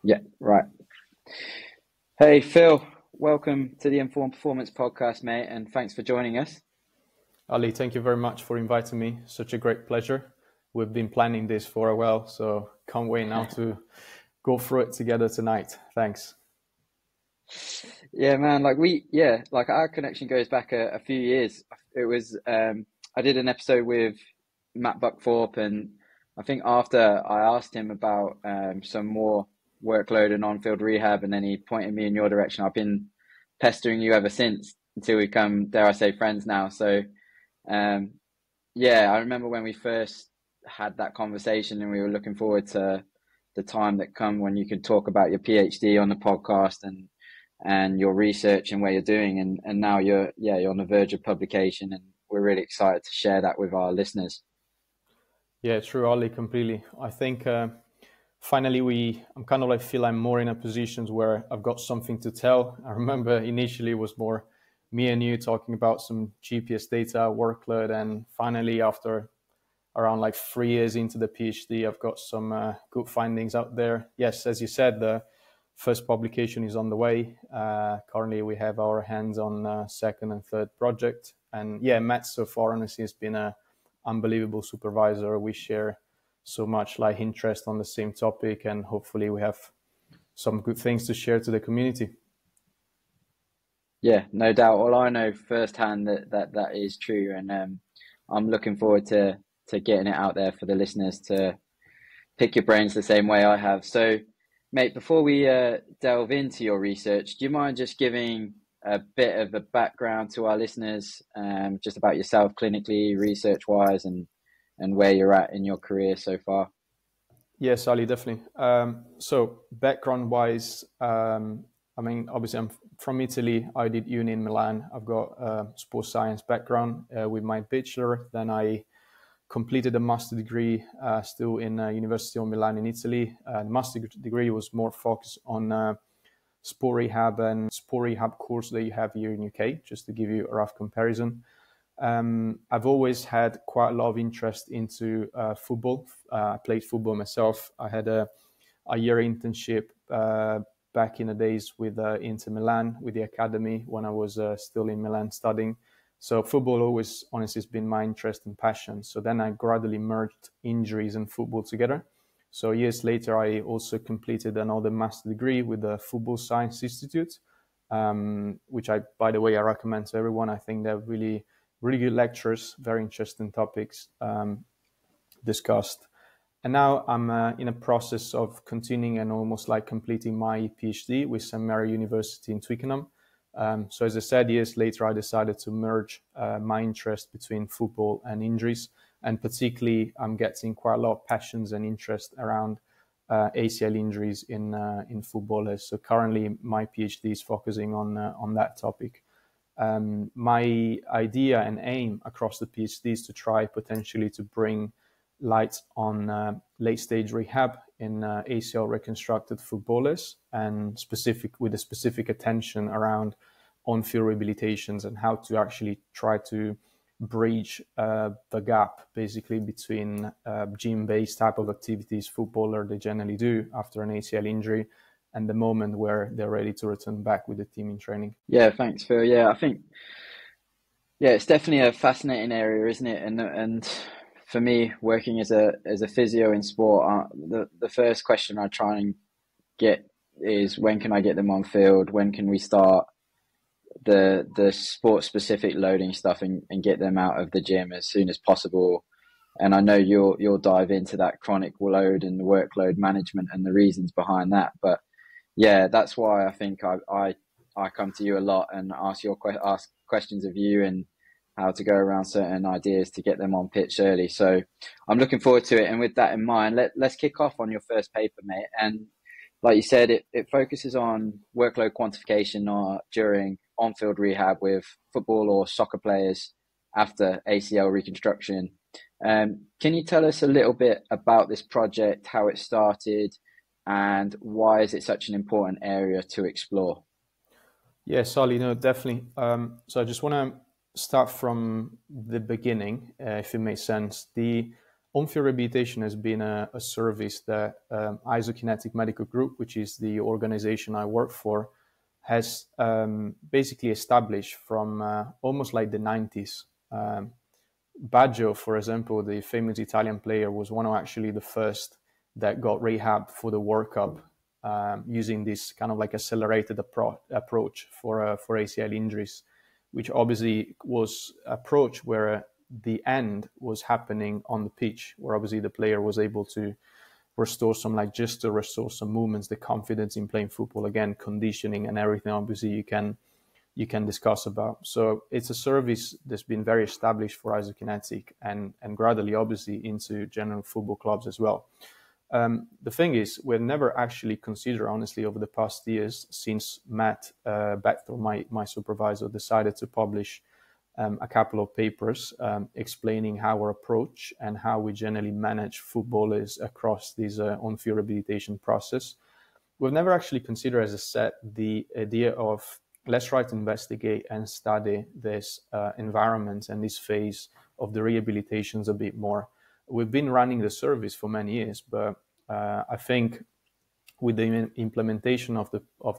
Yeah, right. Hey, Phil, welcome to the Informed Performance podcast, mate, and thanks for joining us. Ali, thank you very much for inviting me. Such a great pleasure. We've been planning this for a while, so can't wait now to go through it together tonight. Thanks. Yeah, man, like our connection goes back a few years. It was, I did an episode with Matt Buckthorpe, and I think after I asked him about some more workload and on-field rehab, and then he pointed me in your direction. I've been pestering you ever since until we come, dare I say, friends now. So, um, yeah, I remember when we first had that conversation and we were looking forward to the time that come when you could talk about your PhD on the podcast and your research and where you're doing and now you're on the verge of publication and we're really excited to share that with our listeners. Yeah, true, Ali, completely. I think finally I'm kind of like feel I'm more in a position where I've got something to tell. I remember initially it was more me and you talking about some GPS data workload, and finally after around like 3 years into the PhD, I've got some good findings out there. Yes, as you said, the first publication is on the way. Currently, we have our hands on second and third project. And yeah, Matt so far honestly has been an unbelievable supervisor. We share so much like interest on the same topic, and hopefully we have some good things to share to the community. Yeah, no doubt. Well, I know firsthand that is true, and I'm looking forward to getting it out there for the listeners to pick your brains the same way I have. So, mate, before we delve into your research, do you mind just giving a bit of a background to our listeners, just about yourself clinically, research-wise, and where you're at in your career so far? Yes, Ali, definitely. So background-wise, I mean, obviously I'm from Italy. I did uni in Milan. I've got a sports science background with my bachelor. Then I completed a master degree still in University of Milan in Italy. The master degree was more focused on sport rehab and sport rehab course that you have here in UK, just to give you a rough comparison. I've always had quite a lot of interest into football. I played football myself. I had a year internship back in the days with Inter Milan, with the academy when I was still in Milan studying. So football always, honestly, has been my interest and passion. So then I gradually merged injuries and football together. So years later, I also completed another master degree with the Football Science Institute, which by the way, I recommend to everyone. I think they're really, really good lectures, very interesting topics discussed. And now I'm in a process of continuing and almost like completing my PhD with St. Mary University in Twickenham. So as I said, years later, I decided to merge my interest between football and injuries. And particularly, I'm getting quite a lot of passions and interest around ACL injuries in footballers. So currently, my PhD is focusing on that topic. My idea and aim across the PhD is to try potentially to bring light on late stage rehab in ACL reconstructed footballers, and with a specific attention around on-field rehabilitations and how to actually try to bridge the gap basically between gym-based type of activities footballer they generally do after an ACL injury and the moment where they're ready to return back with the team in training. Yeah, thanks, Phil. Yeah, I think it's definitely a fascinating area, isn't it? And for me, working as a physio in sport, the first question I try and get is when can I get them on field? When can we start the sport specific loading stuff and get them out of the gym as soon as possible? And I know you'll dive into that chronic load and the workload management and the reasons behind that. But yeah, that's why I think I come to you a lot and ask questions of you and how to go around certain ideas to get them on pitch early. So I'm looking forward to it. And with that in mind, let's kick off on your first paper, mate. And like you said, it focuses on workload quantification or during on-field rehab with football or soccer players after ACL reconstruction. Can you tell us a little bit about this project, how it started, and why is it such an important area to explore? Yeah, Sally, no, definitely. So I just want to start from the beginning, if it makes sense. The on-field rehabilitation has been a service that Isokinetic Medical Group, which is the organization I work for, has basically established from almost like the 90s. Baggio, for example, the famous Italian player, was one of actually the first that got rehab for the World Cup using this kind of like accelerated approach for ACL injuries, which obviously was approach where the end was happening on the pitch, where obviously the player was able to restore some movements, the confidence in playing football again, conditioning and everything. Obviously, you can discuss about. So it's a service that's been very established for Isokinetic and gradually, obviously, into general football clubs as well. The thing is, we've never actually considered, honestly, over the past years, since Matt Bechtel, my supervisor, decided to publish a couple of papers explaining how our approach and how we generally manage footballers across this on-field rehabilitation process. We've never actually considered, as I said, the idea of let's try to investigate and study this environment and this phase of the rehabilitations a bit more. We've been running the service for many years, but I think with the implementation of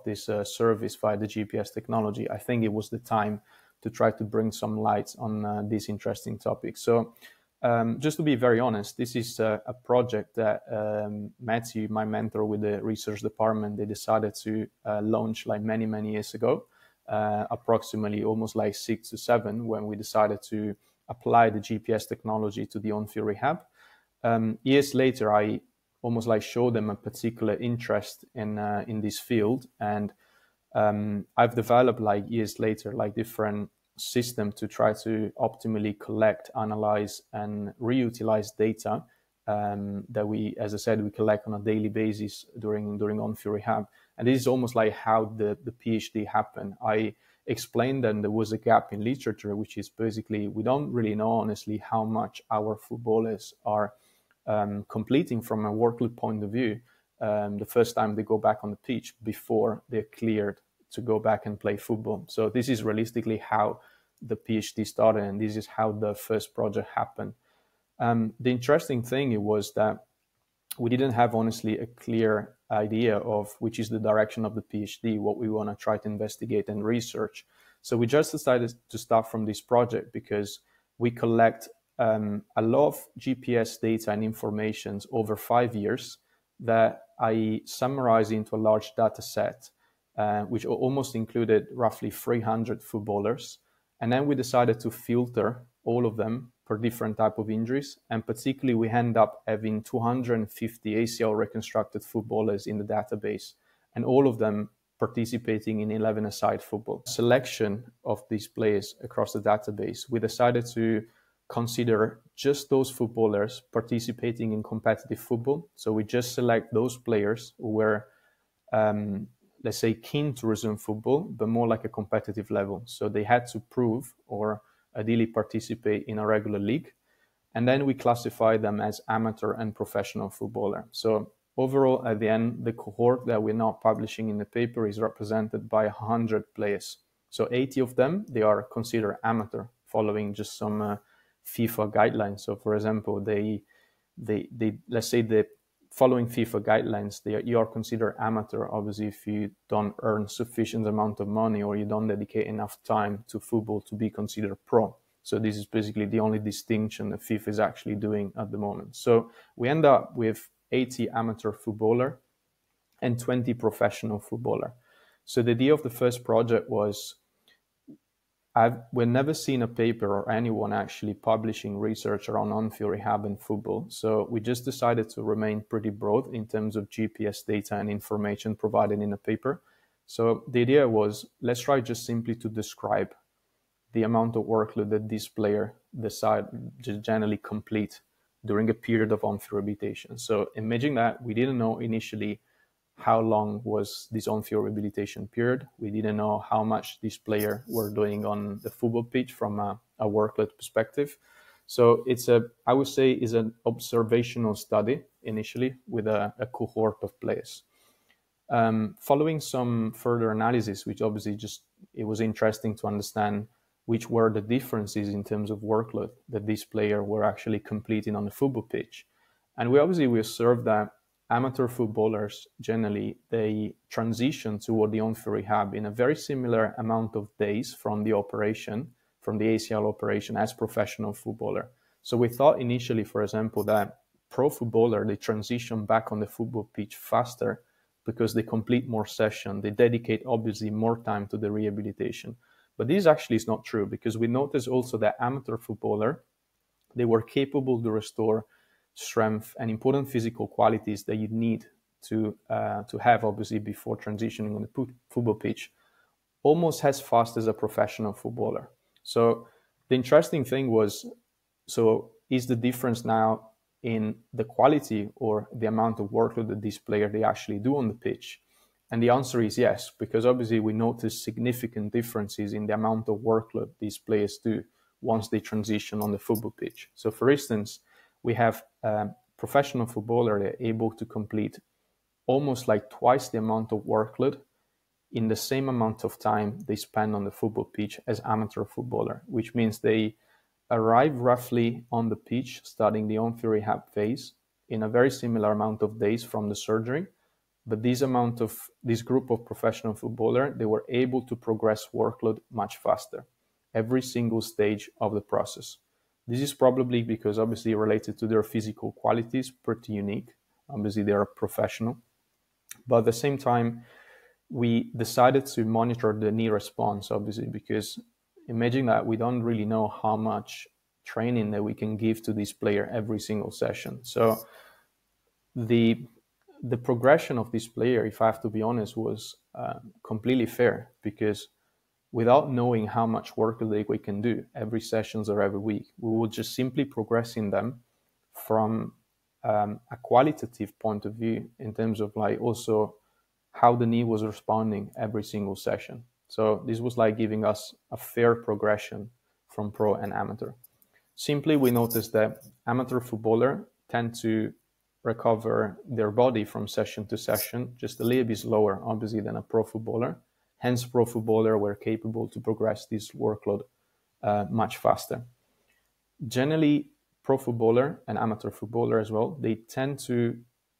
this service via the GPS technology, I think it was the time to try to bring some light on this interesting topic. So just to be very honest, this is a project that Matthew, my mentor with the research department, they decided to launch like many years ago, approximately almost like 6 to 7, when we decided to apply the GPS technology to the on-field rehab. Years later, I almost like showed them a particular interest in this field, and I've developed like years later like different systems to try to optimally collect, analyze, and reutilize data that we, as I said, we collect on a daily basis during on-field rehab. And this is almost like how the PhD happened. I explained that there was a gap in literature, which is basically we don't really know honestly how much our footballers are completing from a workload point of view the first time they go back on the pitch before they're cleared to go back and play football. So this is realistically how the PhD started, and this is how the first project happened. The interesting thing was that we didn't have honestly a clear idea of which is the direction of the PhD, what we want to try to investigate and research. So we just decided to start from this project because we collect a lot of GPS data and information over 5 years that I summarized into a large data set, which almost included roughly 300 footballers. And then we decided to filter all of them per different type of injuries. And particularly, we end up having 250 ACL reconstructed footballers in the database, and all of them participating in 11-a-side football. Selection of these players across the database, we decided to consider just those footballers participating in competitive football. So we just select those players who were, let's say, keen to resume football, but more like a competitive level. So they had to prove or ideally participate in a regular league. And then we classify them as amateur and professional footballer. So overall, at the end, the cohort that we're now publishing in the paper is represented by 100 players. So 80 of them, they are considered amateur, following just some FIFA guidelines. So for example, they let's say the following FIFA guidelines, you are considered amateur, obviously, if you don't earn sufficient amount of money or you don't dedicate enough time to football to be considered pro. So this is basically the only distinction that FIFA is actually doing at the moment. So we end up with 80 amateur footballer and 20 professional footballer. So the idea of the first project was we've never seen a paper or anyone actually publishing research around on-field rehab and football. So we just decided to remain pretty broad in terms of GPS data and information provided in the paper. So the idea was, let's try just simply to describe the amount of workload that this player decide to generally complete during a period of on-field rehabilitation. So imagine that we didn't know initially how long was this on-field rehabilitation period. We didn't know how much this player were doing on the football pitch from a workload perspective. So I would say, is an observational study initially with a cohort of players. Following some further analysis, which obviously it was interesting to understand which were the differences in terms of workload that these players were actually completing on the football pitch. And we observed that amateur footballers, generally, they transition toward the on-field rehab in a very similar amount of days from the operation, from the ACL operation, as professional footballer. So we thought initially, for example, that pro footballer, they transition back on the football pitch faster because they complete more sessions. They dedicate, obviously, more time to the rehabilitation. But this actually is not true, because we noticed also that amateur footballer, they were capable to restore strength and important physical qualities that you need to have, obviously, before transitioning on the football pitch, almost as fast as a professional footballer. So the interesting thing was, so is the difference now in the quality or the amount of workload that these players they actually do on the pitch? And the answer is yes, because obviously we notice significant differences in the amount of workload these players do once they transition on the football pitch. So for instance, we have a professional footballer, they're able to complete almost like twice the amount of workload in the same amount of time they spend on the football pitch as amateur footballer, which means they arrive roughly on the pitch starting the on-field rehab phase in a very similar amount of days from the surgery. But this group of professional footballer, they were able to progress workload much faster, every single stage of the process. This is probably because obviously related to their physical qualities, pretty unique. Obviously they are professional. But at the same time, we decided to monitor the knee response, obviously, because imagine that we don't really know how much training that we can give to this player every single session. So the progression of this player, if I have to be honest, was completely fair, because without knowing how much work we can do every sessions or every week, we will just simply progressing them from a qualitative point of view in terms of like also how the knee was responding every single session. So this was like giving us a fair progression from pro and amateur. Simply, we noticed that amateur footballer tend to recover their body from session to session just a little bit slower, obviously, than a pro footballer. Hence, pro footballer were capable to progress this workload much faster. Generally, pro footballer and amateur footballer as well, they tend to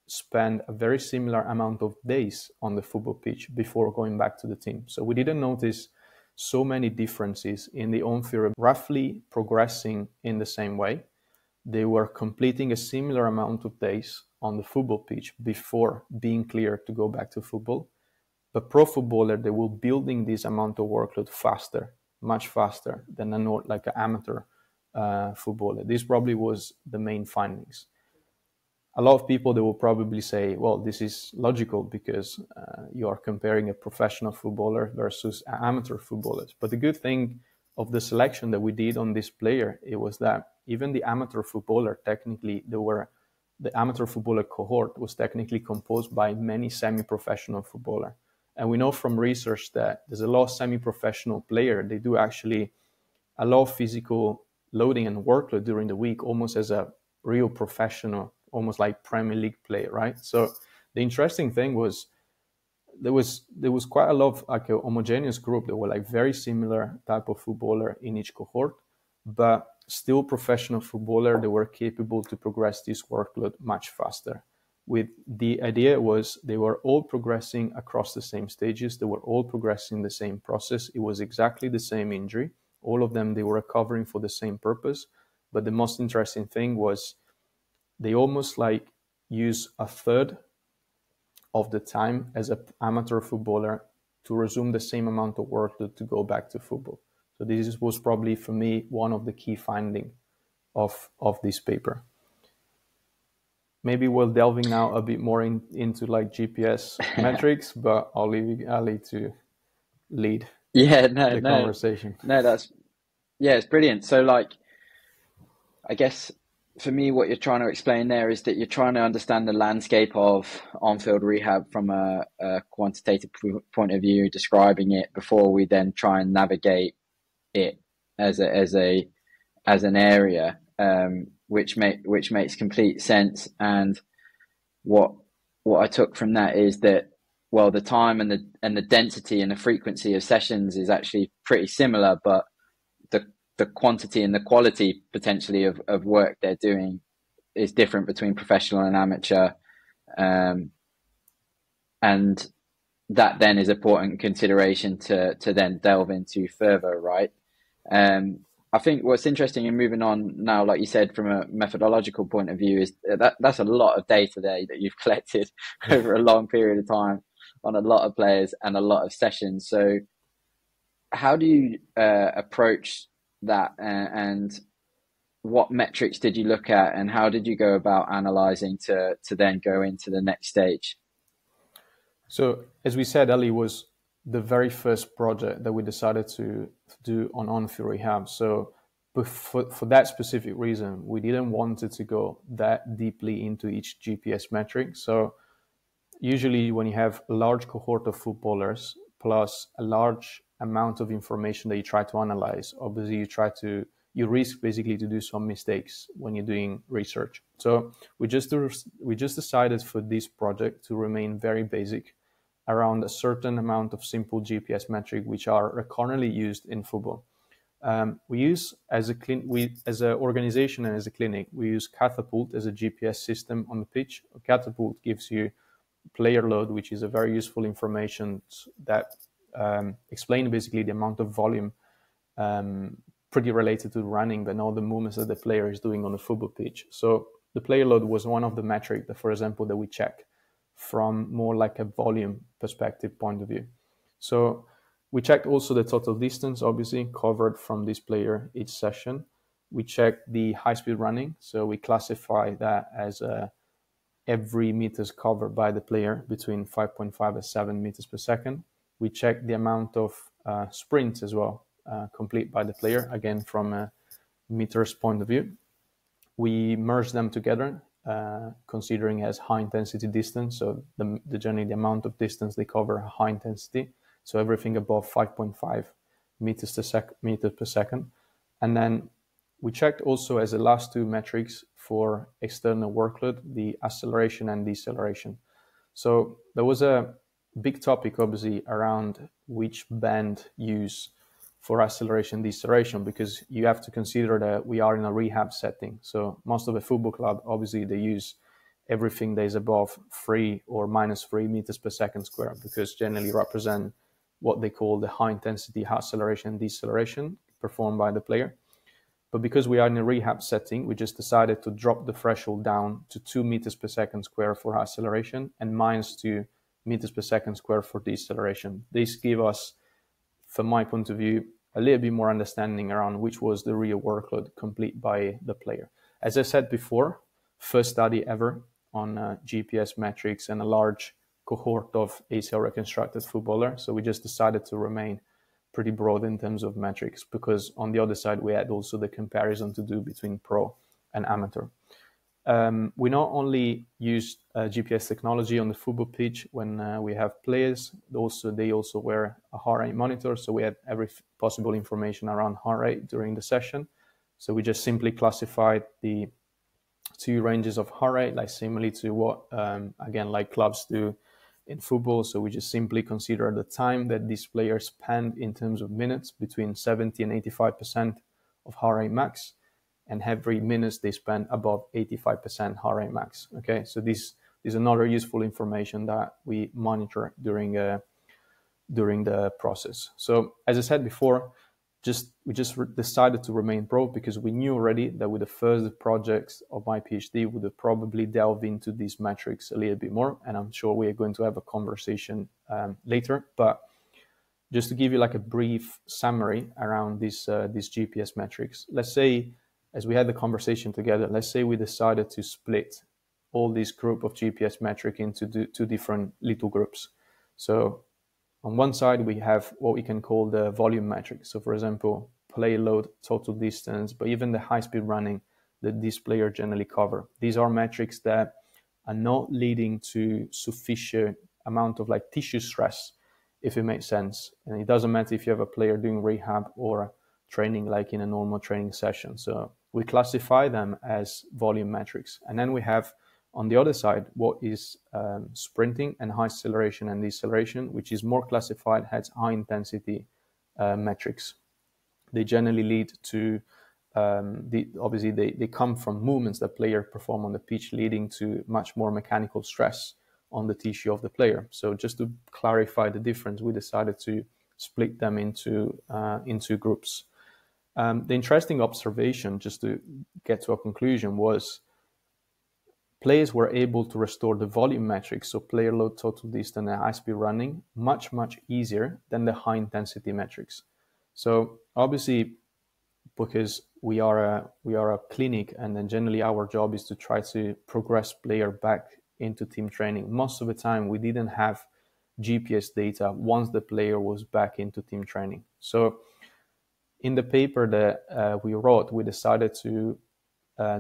spend a very similar amount of days on the football pitch before going back to the team. So we didn't notice so many differences in the on-field, roughly progressing in the same way. They were completing a similar amount of days on the football pitch before being cleared to go back to football. But pro footballer, they were building this amount of workload faster, much faster than an amateur footballer. This probably was the main findings. A lot of people, they will probably say, well, this is logical because you are comparing a professional footballer versus amateur footballers. But the good thing of the selection that we did on this player, it was that even the amateur footballer, technically, the amateur footballer cohort was technically composed by many semi-professional footballers. And we know from research that there's a lot of semi-professional players, they do actually a lot of physical loading and workload during the week, almost as a real professional, almost like Premier League player, right? So the interesting thing was there was quite a lot of like a homogeneous group that were like very similar type of footballer in each cohort, but still professional footballer, they were capable to progress this workload much faster. With the idea was they were all progressing across the same stages. They were all progressing the same process. It was exactly the same injury. All of them, they were recovering for the same purpose. But the most interesting thing was they almost like use a third of the time as an amateur footballer to resume the same amount of work to go back to football. So this was probably for me one of the key findings of this paper. Maybe we're delving now a bit more into like GPS metrics, but I'll leave Ali to lead the conversation. It's brilliant. So like, I guess for me, what you're trying to explain there is that you're trying to understand the landscape of on-field rehab from a quantitative point of view, describing it before we then try and navigate it as an area, which makes complete sense. And what I took from that is that, well, the time and the density and the frequency of sessions is actually pretty similar, but the quantity and the quality potentially of work they're doing is different between professional and amateur, and that then is important consideration to then delve into further, right? I think what's interesting in moving on now, like you said, from a methodological point of view, is that's a lot of data there that you've collected over a long period of time on a lot of players and a lot of sessions. So how do you approach that, and what metrics did you look at, and how did you go about analyzing to then go into the next stage? So as we said, Ali was the very first project that we decided to do on-field rehab. So for that specific reason, we didn't want it to go that deeply into each GPS metric. So usually when you have a large cohort of footballers plus a large amount of information that you try to analyze, obviously you risk basically to do some mistakes when you're doing research. So we just decided for this project to remain very basic around a certain amount of simple GPS metric which are recurrently used in football. We use as an organization and as a clinic, we use Catapult as a GPS system on the pitch. Catapult gives you player load, which is a very useful information that explain basically the amount of volume pretty related to running, but all the movements that the player is doing on the football pitch. So the player load was one of the metrics that, for example, that we check from more like a volume perspective point of view. So we checked also the total distance, obviously, covered from this player each session. We checked the high-speed running. So we classify that as every meters covered by the player between 5.5 and 7 meters per second. We checked the amount of sprints as well, complete by the player, again, from a meters point of view. We merged them together, considering as high intensity distance. So generally the amount of distance they cover high intensity. So everything above 5.5 meters per second. And then we checked also as the last two metrics for external workload, the acceleration and deceleration. So there was a big topic, obviously, around which band use for acceleration, deceleration, because you have to consider that we are in a rehab setting. So most of the football club, obviously, they use everything that is above 3 or minus 3 meters per second square, because generally represent what they call the high intensity acceleration and deceleration performed by the player. But because we are in a rehab setting, we just decided to drop the threshold down to 2 meters per second square for acceleration and minus 2 meters per second square for deceleration. This give us, from my point of view, a little bit more understanding around which was the real workload complete by the player. As I said before, first study ever on GPS metrics and a large cohort of ACL reconstructed footballers. So we just decided to remain pretty broad in terms of metrics, because on the other side, we had also the comparison to do between pro and amateur. We not only use GPS technology on the football pitch when we have players, they also wear a heart rate monitor. So we had every possible information around heart rate during the session. So we just simply classified the two ranges of heart rate, like similarly to what, again, like clubs do in football. So we just simply consider the time that these players spend in terms of minutes between 70 and 85% of heart rate max. And every minute they spend above 85% heart rate max. Okay, so this is another useful information that we monitor during the process. So as I said before, we just decided to remain broad because we knew already that with the first projects of my PhD, we would probably delve into these metrics a little bit more. And I'm sure we are going to have a conversation later. But just to give you like a brief summary around these GPS metrics, let's say, as we had the conversation together, let's say we decided to split all this group of GPS metric into two different little groups. So on one side, we have what we can call the volume metric. So for example, play load, total distance, but even the high-speed running that this player generally cover. These are metrics that are not leading to sufficient amount of like tissue stress, if it makes sense. And it doesn't matter if you have a player doing rehab or training like in a normal training session. So we classify them as volume metrics. And then we have on the other side what is sprinting and high acceleration and deceleration, which is more classified as high intensity metrics. they generally lead to obviously they come from movements that players perform on the pitch, leading to much more mechanical stress on the tissue of the player. So just to clarify the difference, we decided to split them into groups. The interesting observation, just to get to a conclusion, was players were able to restore the volume metrics, so player load, total distance, and high speed running, much easier than the high intensity metrics. So obviously, because we are a clinic, and then generally our job is to try to progress player back into team training. Most of the time, we didn't have GPS data once the player was back into team training. So in the paper that we wrote, we decided to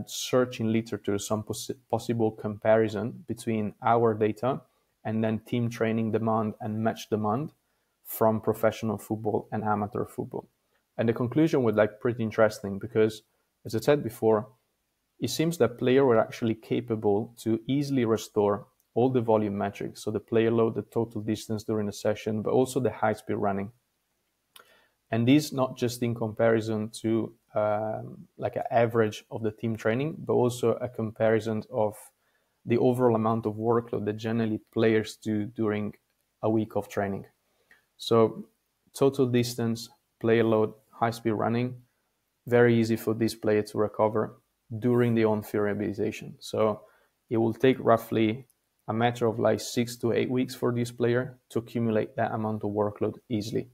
search in literature some possible comparison between our data and then team training demand and match demand from professional football and amateur football. And the conclusion was like pretty interesting because, as I said before, it seems that players were actually capable to easily restore all the volume metrics, so the player load, the total distance during the session, but also the high speed running. And this not just in comparison to like an average of the team training, but also a comparison of the overall amount of workload that generally players do during a week of training. So total distance, player load, high speed running, very easy for this player to recover during the on-field rehabilitation. So it will take roughly a matter of like 6 to 8 weeks for this player to accumulate that amount of workload easily.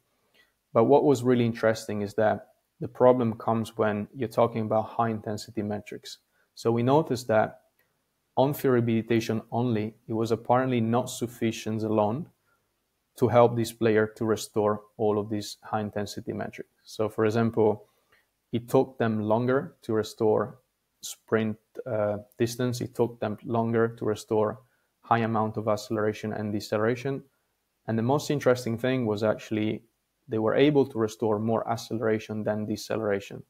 But what was really interesting is that the problem comes when you're talking about high intensity metrics. So we noticed that on-field rehabilitation only, it was apparently not sufficient alone to help this player to restore all of these high intensity metrics. So for example, it took them longer to restore sprint distance. It took them longer to restore high amount of acceleration and deceleration. And the most interesting thing was actually they were able to restore more acceleration than deceleration.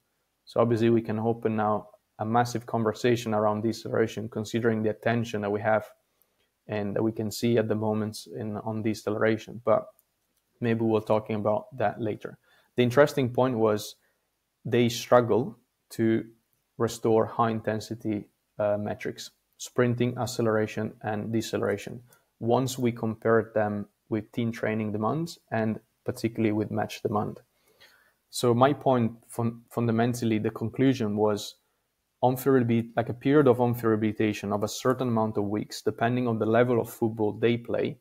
So obviously we can open now a massive conversation around deceleration, considering the attention that we have and that we can see at the moment on deceleration. But maybe we'll talking about that later. The interesting point was they struggle to restore high intensity metrics, sprinting, acceleration, and deceleration, once we compared them with team training demands and particularly with match demand. So my point, fundamentally, the conclusion was like a period of on-field rehabilitation of a certain amount of weeks, depending on the level of football they play,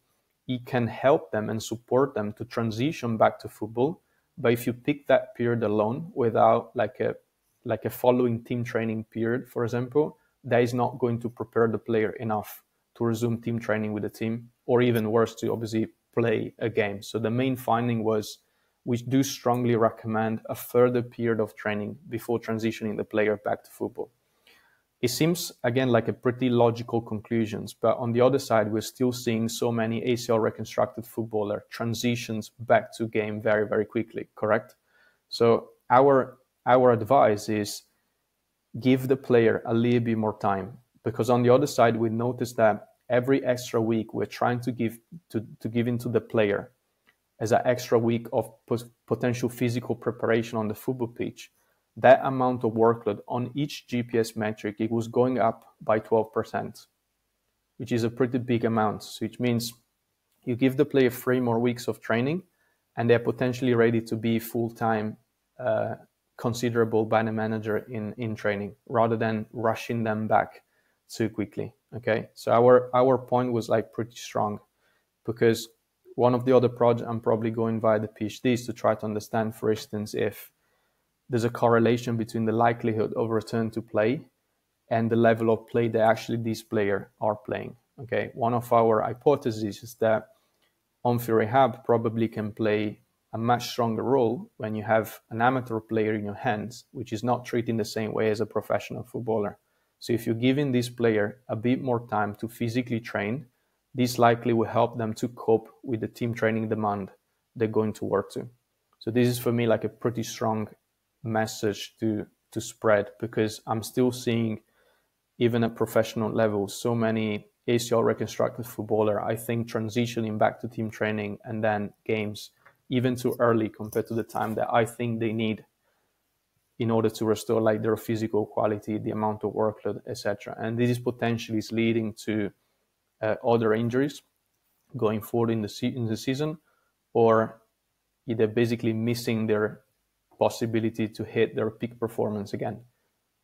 it can help them and support them to transition back to football. But if you pick that period alone without like a following team training period, for example, that is not going to prepare the player enough to resume team training with the team, or even worse, to obviously play a game. So the main finding was we do strongly recommend a further period of training before transitioning the player back to football. It seems, again, like a pretty logical conclusions, but on the other side, we're still seeing so many ACL reconstructed footballer transitions back to game very, very quickly, correct? So our advice is give the player a little bit more time, because on the other side, we noticed that every extra week we're trying to give into the player as an extra week of potential physical preparation on the football pitch, that amount of workload on each GPS metric, it was going up by 12%, which is a pretty big amount. So it means you give the player 3 more weeks of training and they're potentially ready to be full-time considerable by the manager in training, rather than rushing them back too quickly. Okay, so our point was like pretty strong, because one of the other projects I'm probably going via the PhD is to try to understand, for instance, if there's a correlation between the likelihood of return to play and the level of play that actually these players are playing. Okay, one of our hypotheses is that on-field rehab probably can play a much stronger role when you have an amateur player in your hands, which is not treated in the same way as a professional footballer. So if you're giving this player a bit more time to physically train, this likely will help them to cope with the team training demand they're going to work to. So this is for me like a pretty strong message to spread, because I'm still seeing, even at professional level, so many ACL reconstructed footballer, I think, transitioning back to team training and then games even too early compared to the time that I think they need in order to restore like their physical quality, the amount of workload, etc. And this is potentially leading to other injuries going forward in the season, or either basically missing their possibility to hit their peak performance again.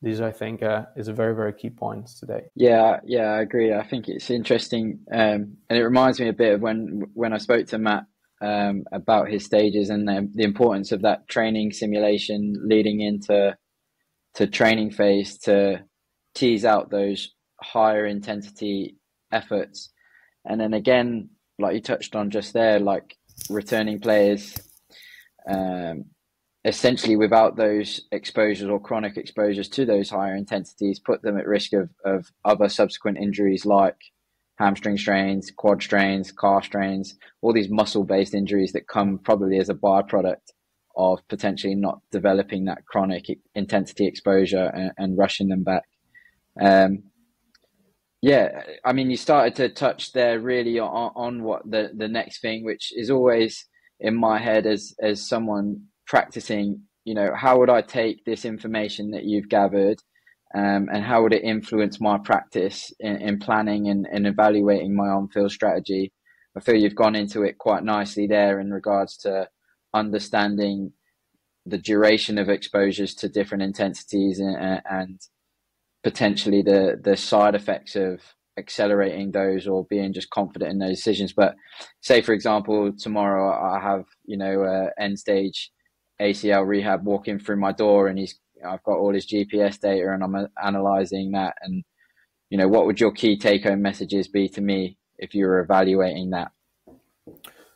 This, I think, is a very, very key point today. Yeah, I agree. I think it's interesting, and it reminds me a bit of when I spoke to Matt about his stages and the importance of that training simulation leading into training phase to tease out those higher intensity efforts. And then again, like you touched on just there, like returning players, essentially without those exposures or chronic exposures to those higher intensities, put them at risk of other subsequent injuries like hamstring strains, quad strains, calf strains, all these muscle-based injuries that come probably as a byproduct of potentially not developing that chronic intensity exposure and rushing them back. Yeah, I mean, you started to touch there really on what the next thing, which is always in my head as someone practicing, you know, how would I take this information that you've gathered, and how would it influence my practice in planning and evaluating my on-field strategy? I feel you've gone into it quite nicely there in regards to understanding the duration of exposures to different intensities and potentially the side effects of accelerating those or being just confident in those decisions. But say, for example, tomorrow I have, you know, end stage ACL rehab walking through my door, and I've got all his GPS data and I'm analyzing that. And, you know, what would your key take home messages be to me if you were evaluating that?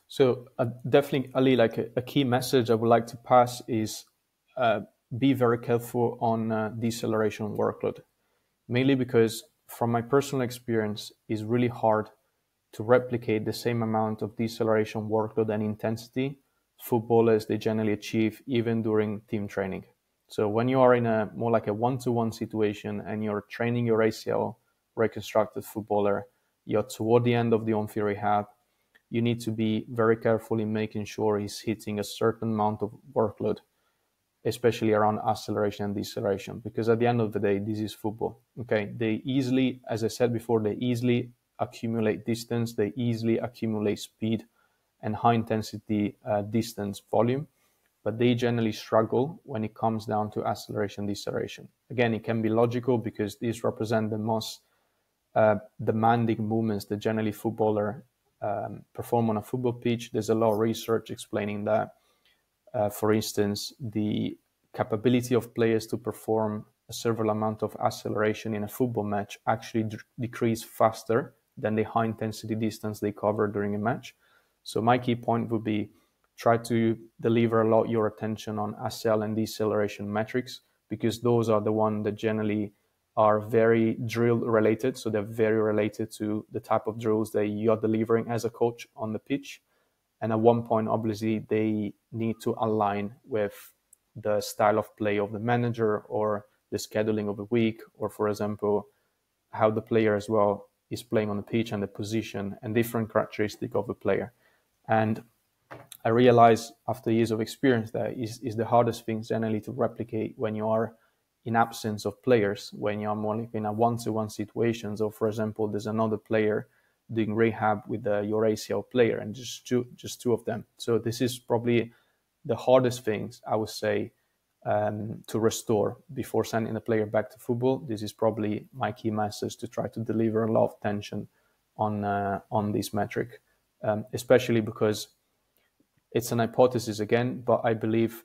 So definitely, Ali, like a key message I would like to pass is be very careful on deceleration workload. Mainly because from my personal experience, it's really hard to replicate the same amount of deceleration workload and intensity footballers they generally achieve even during team training. So when you are in a more like a one-to-one situation and you're training your ACL reconstructed footballer, you're toward the end of the on-field rehab, you need to be very careful in making sure he's hitting a certain amount of workload, especially around acceleration and deceleration, because at the end of the day, this is football. Okay, they easily, as I said before, they easily accumulate distance, they easily accumulate speed and high intensity distance volume, but they generally struggle when it comes down to acceleration, deceleration. Again, it can be logical because these represent the most demanding movements that generally footballer perform on a football pitch. There's a lot of research explaining that. For instance, the capability of players to perform a several amount of acceleration in a football match actually decrease faster than the high intensity distance they cover during a match. So my key point would be try to deliver a lot your attention on ACL and deceleration metrics, because those are the ones that generally are very drill related. So they're very related to the type of drills that you're delivering as a coach on the pitch. And at one point, obviously, they need to align with the style of play of the manager or the scheduling of the week, or, for example, how the player as well is playing on the pitch and the position and different characteristics of the player. And I realized after years of experience that is the hardest thing generally to replicate when you are in absence of players, when you're more like in a one-to-one situation. So, for example, there's another player doing rehab with your ACL player and just two of them. So this is probably the hardest things I would say to restore before sending the player back to football. This is probably my key message, to try to deliver a lot of tension on this metric, especially because it's an hypothesis again, but I believe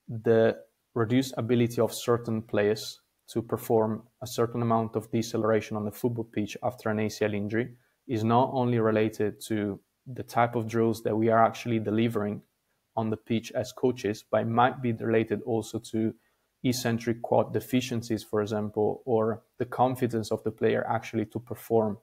the reduced ability of certain players to perform a certain amount of deceleration on the football pitch after an ACL injury is not only related to the type of drills that we are actually delivering on the pitch as coaches, but it might be related also to eccentric quad deficiencies, for example, or the confidence of the player actually to perform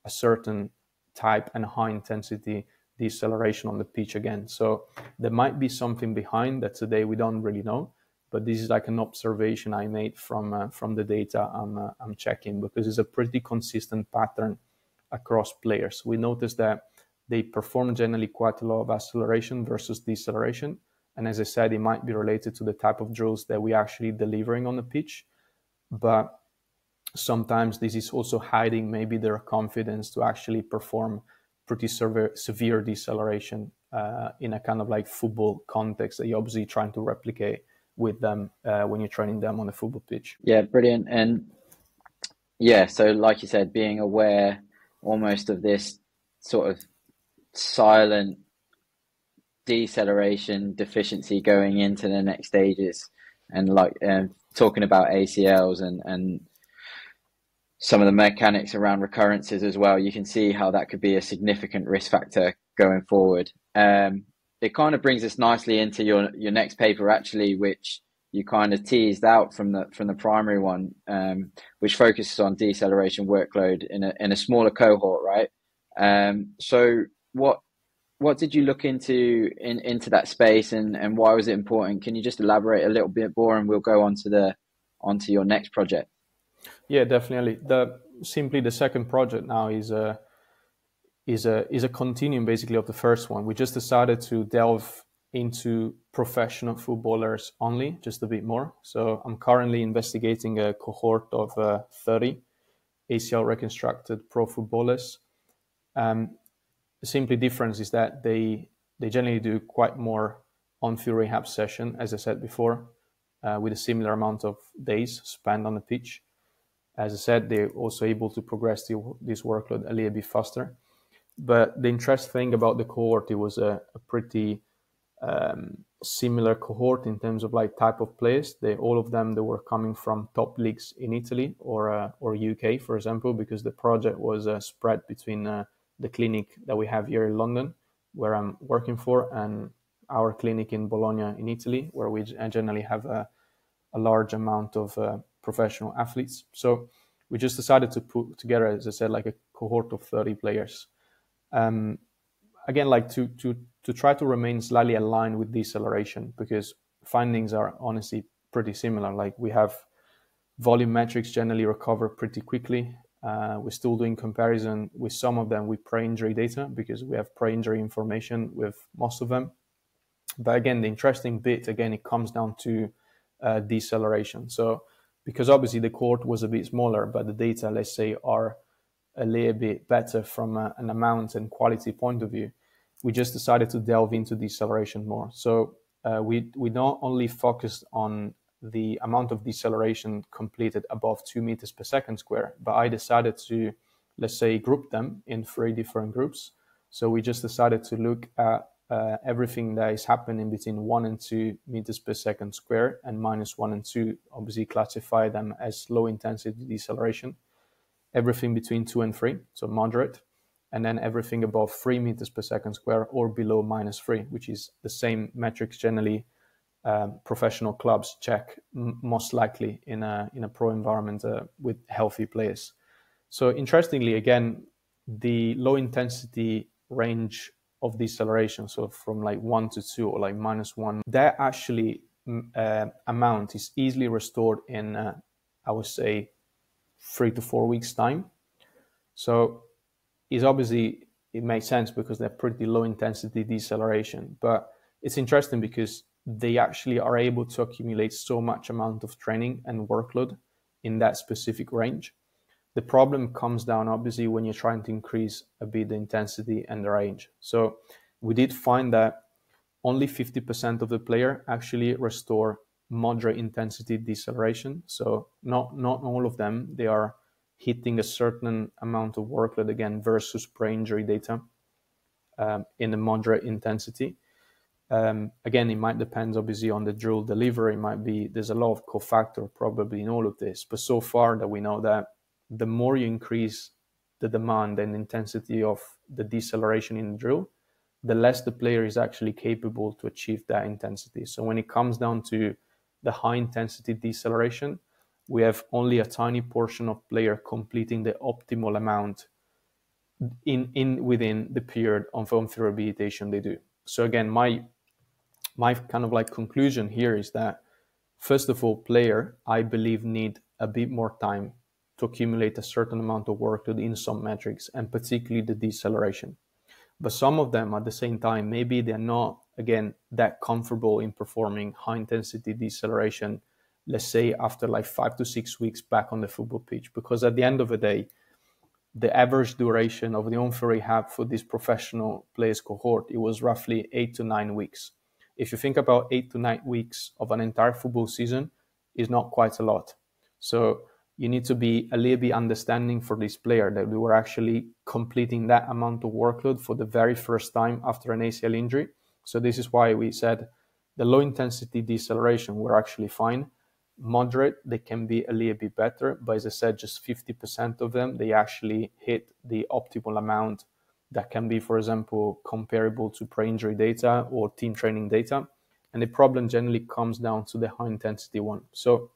a certain type and high intensity deceleration on the pitch again. So there might be something behind that today we don't really know, but this is like an observation I made from the data I'm checking, because it's a pretty consistent pattern across players. We noticed that they perform generally quite a lot of acceleration versus deceleration, And as I said, it might be related to the type of drills that we're actually delivering on the pitch. But sometimes this is also hiding maybe their confidence to actually perform pretty severe deceleration in a kind of like football context that you're obviously trying to replicate with them when you're training them on the football pitch. Yeah, brilliant. And yeah, so like you said, being aware almost of this sort of silent deceleration deficiency going into the next stages, and like talking about ACLs and some of the mechanics around recurrences as well, you can see how that could be a significant risk factor going forward. It kind of brings us nicely into your next paper, actually, which you kind of teased out from the primary one, which focuses on deceleration workload in a smaller cohort, right? So what did you look into that space, and why was it important? Can you just elaborate a little bit more, and we'll go on to your next project? Yeah, definitely. The second project now is a continuum basically of the first one. We just decided to delve into professional footballers only, just a bit more. So I'm currently investigating a cohort of 30 ACL reconstructed pro footballers. The simply difference is that they generally do quite more on-field rehab session, as I said before, with a similar amount of days spent on the pitch. As I said, they're also able to progress this workload a little bit faster. But the interesting thing about the cohort, it was a pretty similar cohort in terms of like type of players. All of them, they were coming from top leagues in Italy or UK, for example, because the project was spread between the clinic that we have here in London, where I'm working for, and our clinic in Bologna in Italy, where we generally have a large amount of professional athletes. So we just decided to put together, as I said, like a cohort of 30 players. Again, like to try to remain slightly aligned with deceleration, because findings are honestly pretty similar. Like we have volume metrics generally recover pretty quickly. We're still doing comparison with some of them with pre-injury data, because we have pre-injury information with most of them. But again, the interesting bit, again, it comes down to deceleration. So because obviously the cohort was a bit smaller, but the data, let's say, are a little bit better from an amount and quality point of view, we just decided to delve into deceleration more. So we not only focused on the amount of deceleration completed above 2 meters per second square, but I decided to, let's say, group them in 3 different groups. So we just decided to look at everything that is happening between 1 and 2 meters per second square, and -1 and 2, obviously classify them as low intensity deceleration. Everything between 2 and 3, so moderate, and then everything above 3 meters per second square or below -3, which is the same metrics generally professional clubs check most likely in a pro environment with healthy players. So interestingly, again, the low intensity range of deceleration, so from like 1 to 2 or like -1, that actually amount is easily restored in, I would say, 3 to 4 weeks time. So it's obviously, it makes sense because they're pretty low intensity deceleration, but it's interesting because they actually are able to accumulate so much amount of training and workload in that specific range. The problem comes down obviously when you're trying to increase a bit the intensity and the range. So we did find that only 50% of the player actually restore moderate intensity deceleration. So not all of them, they are hitting a certain amount of workload again versus pre-injury data in a moderate intensity. Again, it might depend obviously on the drill delivery. There's a lot of cofactor probably in all of this, but so far that we know that the more you increase the demand and intensity of the deceleration in the drill, the less the player is actually capable to achieve that intensity. So when it comes down to the high intensity deceleration, we have only a tiny portion of player completing the optimal amount within the period of on-field rehabilitation they do. So again, my kind of like conclusion here is that, first of all, player, I believe, need a bit more time to accumulate a certain amount of workload in some metrics, and particularly the deceleration. But some of them at the same time, maybe they're not again, that comfortable in performing high intensity deceleration, let's say after like 5 to 6 weeks back on the football pitch. Because at the end of the day, the average duration of the on-field rehab for this professional players cohort, it was roughly 8 to 9 weeks. If you think about 8 to 9 weeks of an entire football season, is not quite a lot. So you need to be a little bit understanding for this player that we were actually completing that amount of workload for the very first time after an ACL injury. So this is why we said the low intensity deceleration were actually fine. Moderate, they can be a little bit better, but as I said, just 50% of them, they actually hit the optimal amount that can be, for example, comparable to pre-injury data or team training data. And the problem generally comes down to the high intensity one. So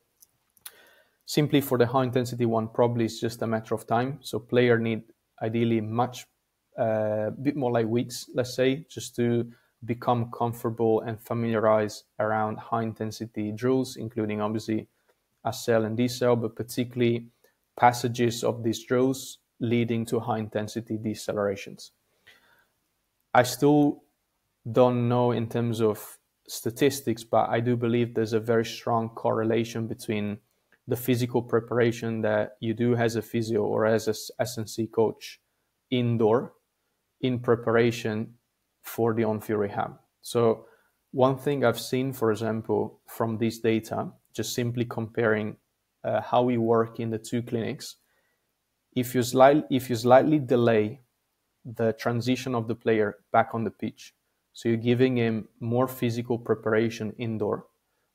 simply for the high intensity one, probably it's just a matter of time. So player need ideally much, bit more like weeks, let's say, just to become comfortable and familiarize around high intensity drills, including obviously ACL and decel, but particularly passages of these drills leading to high intensity decelerations. I still don't know in terms of statistics, but I do believe there's a very strong correlation between the physical preparation that you do as a physio or as a S&C coach indoor in preparation for the on-field rehab. So one thing I've seen, for example, from this data, just simply comparing how we work in the two clinics, if you slightly delay the transition of the player back on the pitch, so you're giving him more physical preparation indoor,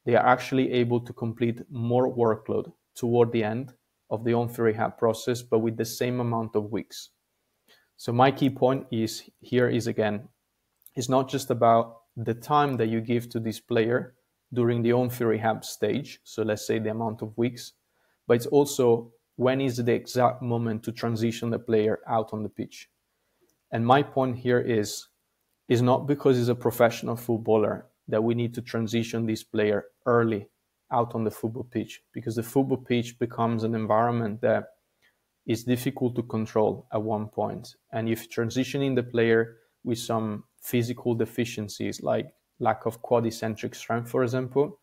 they are actually able to complete more workload toward the end of the on-field rehab process, but with the same amount of weeks. So my key point is here is, again, it's not just about the time that you give to this player during the on-field rehab stage, so let's say the amount of weeks, but it's also when is the exact moment to transition the player out on the pitch. And my point here is not because he's a professional footballer that we need to transition this player early out on the football pitch, because the football pitch becomes an environment that is difficult to control at one point. And if transitioning the player with some physical deficiencies like lack of quadricentric strength, for example,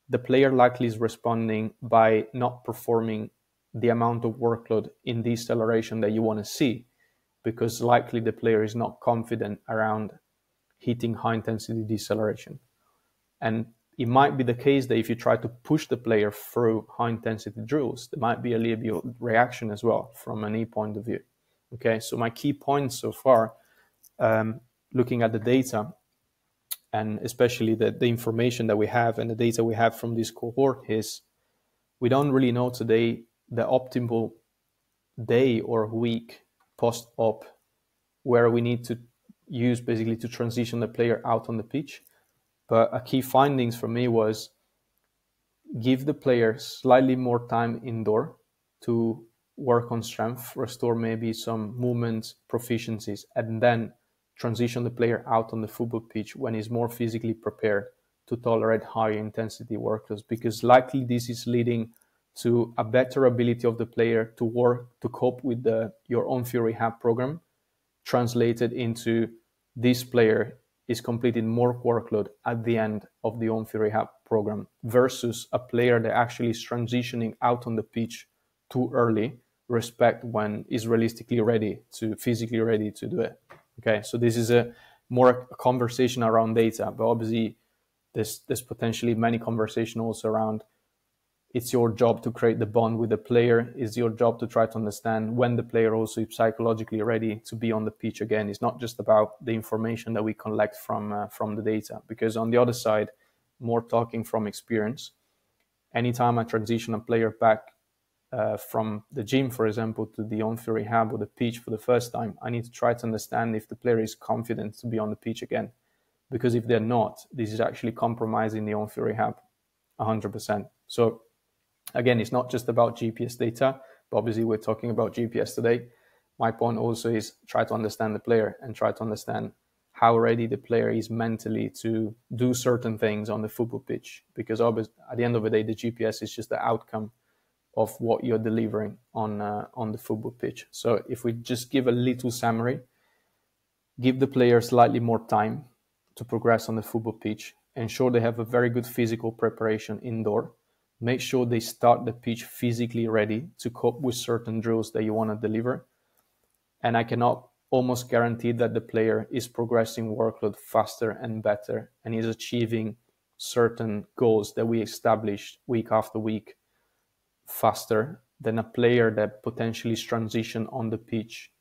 the player likely is responding by not performing the amount of workload in deceleration that you want to see, because likely the player is not confident around hitting high intensity deceleration. And it might be the case that if you try to push the player through high intensity drills, there might be a little bit of reaction as well from an E point of view. Okay, so my key points so far, looking at the data and especially the information that we have and the data we have from this cohort, is we don't really know today the optimal day or week post-op where we need to use basically to transition the player out on the pitch. But a key findings for me was give the player slightly more time indoor to work on strength, restore maybe some movement proficiencies, and then transition the player out on the football pitch when he's more physically prepared to tolerate higher intensity workloads, because likely this is leading to a better ability of the player to work, to cope with your on-field rehab program, translated into this player is completing more workload at the end of the on-field rehab program versus a player that actually is transitioning out on the pitch too early, respect when is realistically ready to, physically ready to do it. Okay, so this is a more a conversation around data, but obviously there's potentially many conversations also around it's your job to create the bond with the player. It's your job to try to understand when the player also is psychologically ready to be on the pitch again. It's not just about the information that we collect from the data, because on the other side, more talking from experience, anytime I transition a player back from the gym, for example, to the on-field rehab or the pitch for the first time, I need to try to understand if the player is confident to be on the pitch again. Because if they're not, this is actually compromising the on-field rehab 100%. So again, it's not just about GPS data, but obviously we're talking about GPS today. My point also is try to understand the player and try to understand how ready the player is mentally to do certain things on the football pitch. Because obviously, at the end of the day, the GPS is just the outcome of what you're delivering on the football pitch. So if we just give a little summary, give the player slightly more time to progress on the football pitch. Ensure they have a very good physical preparation indoor. Make sure they start the pitch physically ready to cope with certain drills that you want to deliver. And I cannot almost guarantee that the player is progressing workload faster and better and is achieving certain goals that we established week after week faster than a player that potentially is transition on the pitch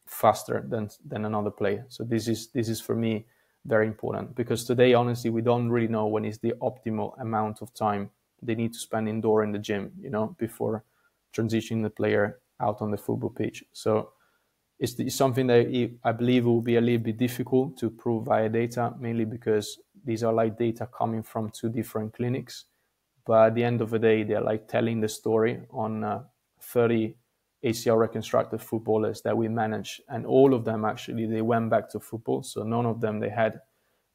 faster than another player. So this is for me very important, because today, honestly, we don't really know when is the optimal amount of time they need to spend indoor in the gym, before transitioning the player out on the football pitch. So it's something that I believe will be a little bit difficult to prove via data, mainly because these are like data coming from two different clinics. But at the end of the day, they're like telling the story on 30 ACL reconstructed footballers that we manage. And all of them, actually, they went back to football. So none of them, they had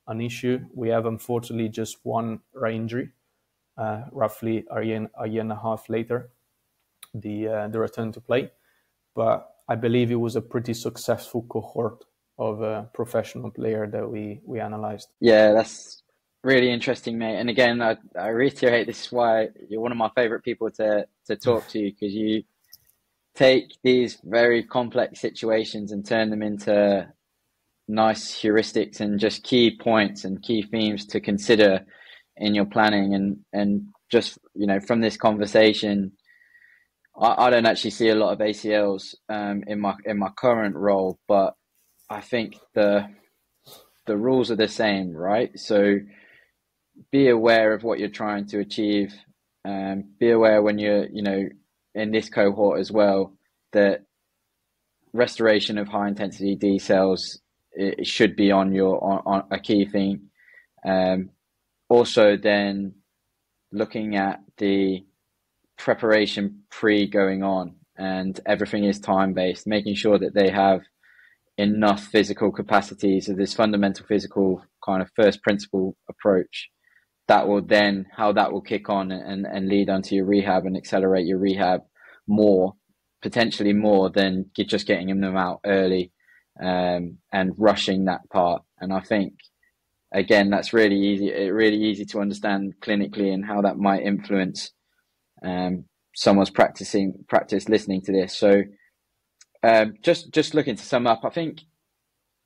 an issue. We have, unfortunately, just one injury, roughly a year and a half later, the return to play. But I believe it was a pretty successful cohort of a professional player that we analyzed. Yeah, that's really interesting, mate. And again, I reiterate, this is why you're one of my favorite people to talk to, because you take these very complex situations and turn them into nice heuristics and just key points and key themes to consider in your planning. And just, from this conversation, I don't actually see a lot of ACLs in my current role, but I think the rules are the same, right? So be aware of what you're trying to achieve. Be aware when you're, in this cohort as well, that restoration of high intensity D cells, it should be on a key thing. Also, then looking at the preparation going on, and everything is time based, making sure that they have enough physical capacity. So this fundamental physical kind of first principle approach, that will then, how that will kick on and lead onto your rehab and accelerate your rehab potentially more than just getting them out early and rushing that part. And I think, again, that's really easy to understand clinically, and how that might influence someone's practice listening to this. So just looking to sum up, I think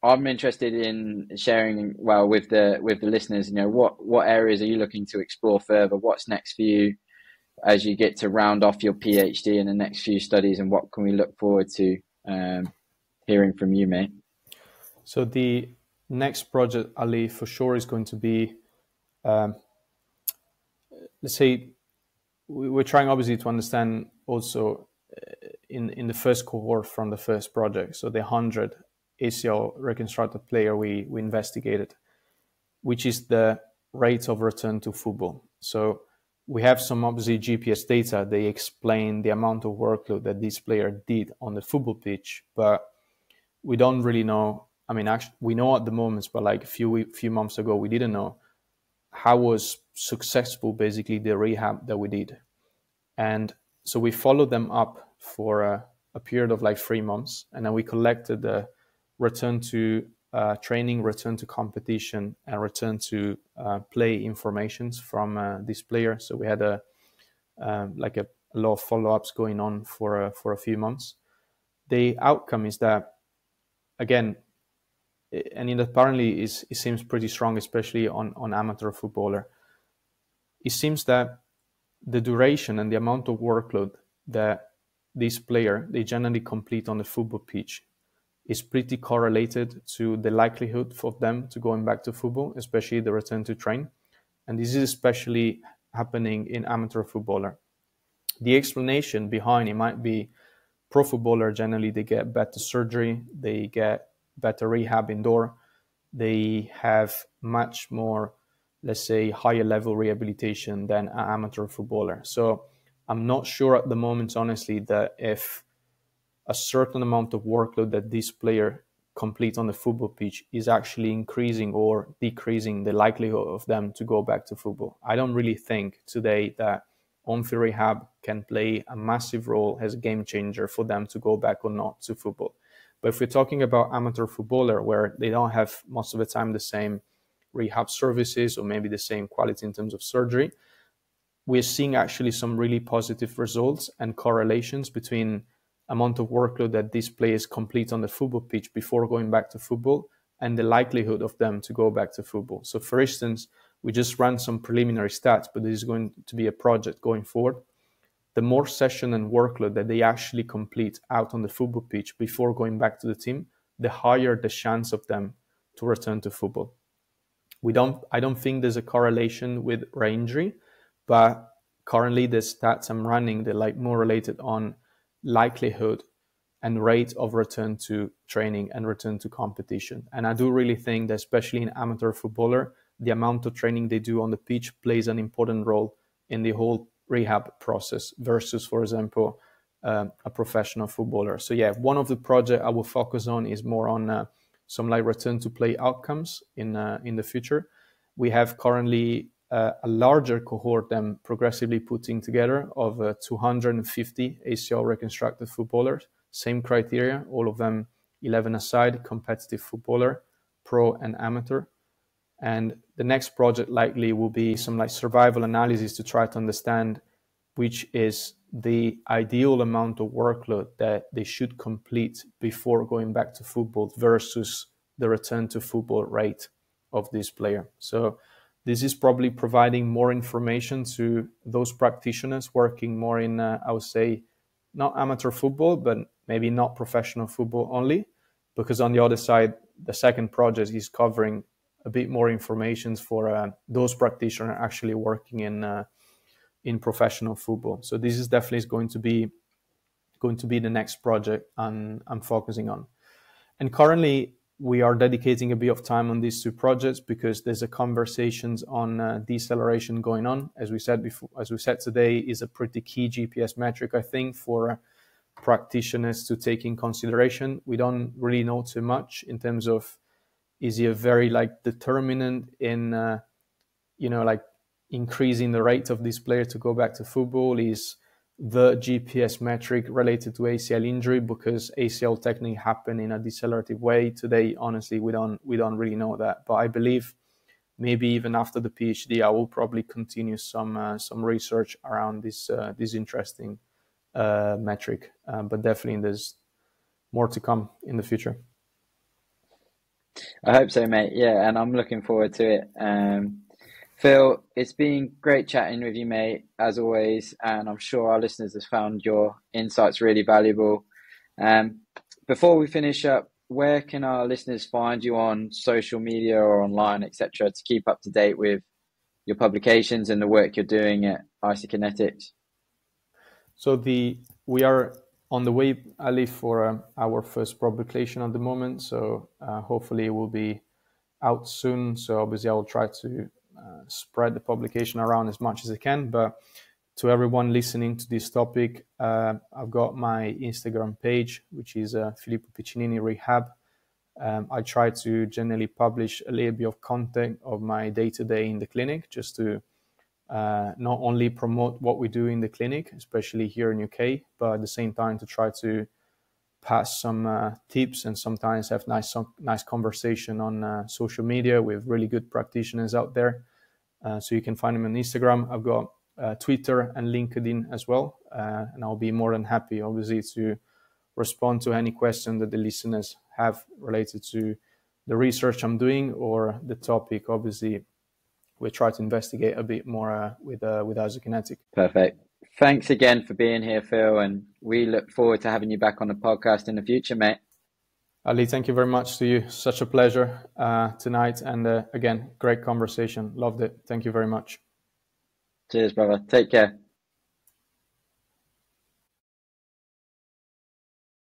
I'm interested in sharing with the listeners, what areas are you looking to explore further? What's next for you as you get to round off your PhD and the next few studies, and what can we look forward to hearing from you, mate? So the next project, Ali, for sure is going to be, let's say, we're trying obviously to understand also in the first cohort from the first project, so the 100 ACL reconstructed player we investigated, which is the rate of return to football. So we have some obviously GPS data. They explain the amount of workload that this player did on the football pitch, but we don't really know. I mean, actually, we know at the moment, but like a few months ago, we didn't know how was successful basically the rehab that we did. And so we followed them up for a period of like 3 months, and then we collected the return to training, return to competition, and return to play informations from this player. So we had a lot of follow-ups going on for a few months. The outcome is that, again, and it apparently it seems pretty strong, especially on amateur footballer. It seems that the duration and the amount of workload that this player, they generally complete on the football pitch, is pretty correlated to the likelihood for them to going back to football, especially the return to train. And this is especially happening in amateur footballer. The explanation behind it might be pro footballer, generally they get better surgery, they get better rehab indoor, they have much more, let's say, higher level rehabilitation than an amateur footballer. So I'm not sure at the moment, honestly, that if a certain amount of workload that this player complete on the football pitch is actually increasing or decreasing the likelihood of them to go back to football. I don't really think today that on-field rehab can play a massive role as a game changer for them to go back or not to football. But if we're talking about amateur footballer, where they don't have most of the time the same rehab services or maybe the same quality in terms of surgery, we're seeing actually some really positive results and correlations between amount of workload that these players complete on the football pitch before going back to football and the likelihood of them to go back to football. So for instance, we just ran some preliminary stats, but this is going to be a project going forward. The more session and workload that they actually complete out on the football pitch before going back to the team, the higher the chance of them to return to football. I don't think there's a correlation with re-injury, but currently the stats I'm running, they're like more related on likelihood and rate of return to training and return to competition. And I do really think that especially in amateur footballer, the amount of training they do on the pitch plays an important role in the whole rehab process versus, for example, a professional footballer. So yeah, one of the projects I will focus on is more on some like return to play outcomes in the future. We have currently a larger cohort than progressively putting together of 250 ACL reconstructed footballers. Same criteria, all of them 11 aside, competitive footballer, pro and amateur. And the next project likely will be some like survival analysis to try to understand which is the ideal amount of workload that they should complete before going back to football versus the return to football rate of this player. So this is probably providing more information to those practitioners working more in, I would say, not amateur football, but maybe not professional football only, because on the other side, the second project is covering a bit more information for those practitioners actually working in professional football. So this is definitely going to be the next project I'm focusing on. And currently, we are dedicating a bit of time on these two projects because there's a conversations on deceleration going on. As we said before, as we said today, is a pretty key GPS metric, I think, for practitioners to take in consideration. We don't really know too much in terms of is he a very like determinant in like increasing the rate of this player to go back to football? Is the GPS metric related to ACL injury because ACL technically happen in a decelerative way? Today, honestly, we don't really know that. But I believe maybe even after the PhD, I will probably continue some research around this interesting metric. But definitely, there's more to come in the future. I hope so, mate. Yeah, and I'm looking forward to it. Phil, it's been great chatting with you, mate, as always, and I'm sure our listeners have found your insights really valuable. Before we finish up, where can our listeners find you on social media or online, etc., to keep up to date with your publications and the work you're doing at Isokinetics? So we are on the way, Ali, for our first publication at the moment. So hopefully it will be out soon. So obviously I will try to spread the publication around as much as I can. But to everyone listening to this topic, I've got my Instagram page, which is Filippo Picinini Rehab. I try to generally publish a little bit of content of my day-to-day in the clinic, just to not only promote what we do in the clinic, especially here in UK, but at the same time to try to pass some tips and sometimes have nice conversation on social media with really good practitioners out there. So you can find them on Instagram. I've got Twitter and LinkedIn as well. And I'll be more than happy, obviously, to respond to any question that the listeners have related to the research I'm doing or the topic. Obviously, we try to investigate a bit more with Isokinetic. Perfect. Thanks again for being here, Phil, and we look forward to having you back on the podcast in the future, mate. Ali, thank you very much to you. Such a pleasure tonight. And again, great conversation. Loved it. Thank you very much. Cheers, brother. Take care.